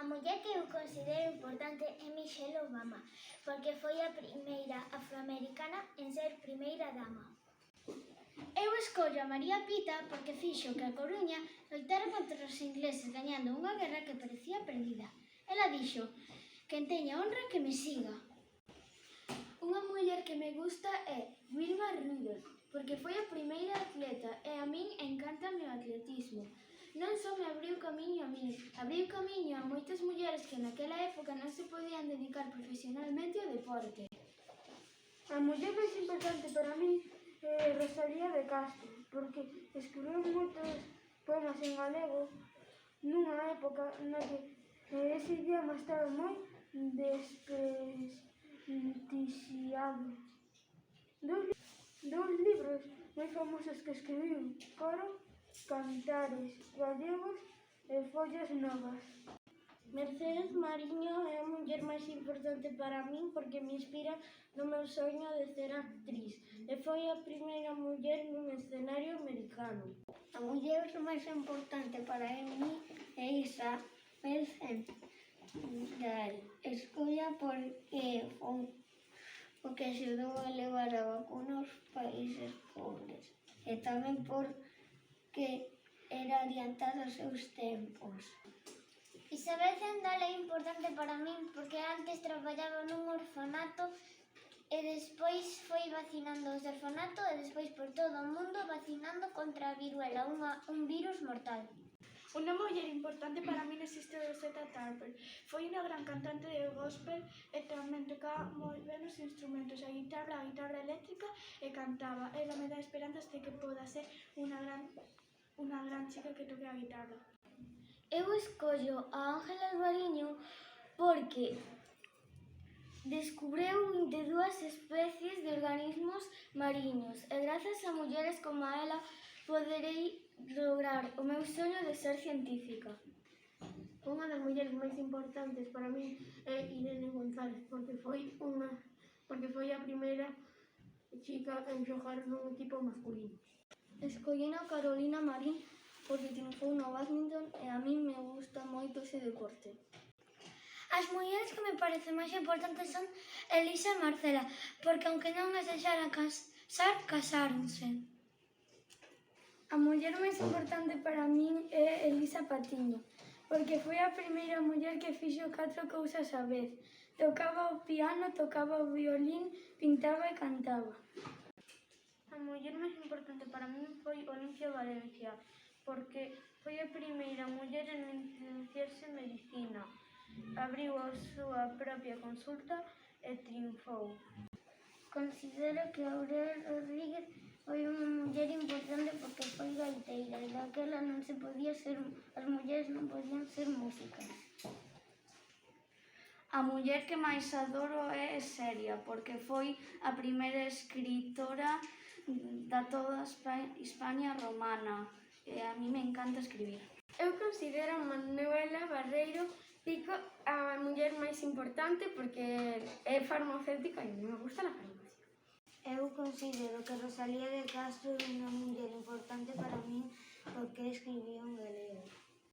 muller que eu considero importante é Michelle Obama, porque foi a primeira afroamericana en ser primeira dama. Eu escollo a María Pita porque fixo que a Coruña loitara contra os ingleses gañando unha guerra que parecía perdida. Ela dixo: "Quen teña honra que me siga". Unha muller que me gusta é Wilma Rudolph, porque foi a primeira atleta e a min encántame o atletismo. Non só me abriu camiño a min, abriu camiño a moitas mulleres que naquela época non se podían dedicar profesionalmente ao deporte. A muller máis importante para min é Rosalía de Castro, porque escribiu moitos poemas en galego nunha época na que ese idioma estaba moi desprestixiado. Dous libros moi famosos que escribiu foron Cantares Gallegos e Follas Novas. Mercedes Mariño é a muller máis importante para min porque me inspira no meu soño de ser actriz e foi a primeira muller nun escenario americano. A muller máis importante para min é Isabel Zendal. Escolla porque foi o que axudou a levar a vacuna aos países pobres e tamén porque era adiantada aos seus tempos. Isabel Zendal é importante para min porque antes traballaba nun orfanato e despois foi vacinando os orfanato e despois por todo o mundo vacinando contra a viruela, un virus mortal. Unha muller importante para min existe Rosetta Tarper. Foi unha gran cantante de gospel e tamén tocaba moi ben os instrumentos, a guitarra eléctrica e cantaba. Ela me dá esperanzas de que poda ser unha gran chica que toque a guitarra. Eu escollo a Ángela Alvariño porque descubriu 22 especies de organismos mariños e grazas a mulleres como a ela poderei lograr o meu soño de ser científica. Unha das mulleres máis importantes para min é Irene González porque foi a primeira chica en xogar nun equipo masculino. Escollín a Carolina Marín porque triunfou no bádminton e a min me gusta moito ese deporte. As mulleres que me parecen máis importantes son Elisa e Marcela, porque aunque non as deixaran casar, casáronse. A muller máis importante para min é Elisa Patiño, porque foi a primeira muller que fixo 4 cousas á vez. Tocaba o piano, tocaba o violín, pintaba e cantaba. A muller máis importante para min foi Olimpia Valencia, porque foi a primeira muller en licenciarse en medicina. Abriu a súa propia consulta e triunfou. Considero que Aurora Rodríguez foi unha muller importante porque foi gaiteira e daquela as mulleres non podían ser músicas. A muller que máis adoro é Seria, porque foi a primeira escritora da toda Hispania romana e a mí me encanta escribir. Eu considero a Manuela Barreiro Pico a muller máis importante porque é farmacéutica e me gusta a farmacia. Eu considero que Rosalía de Castro é unha muller importante para min porque escribiu en galego.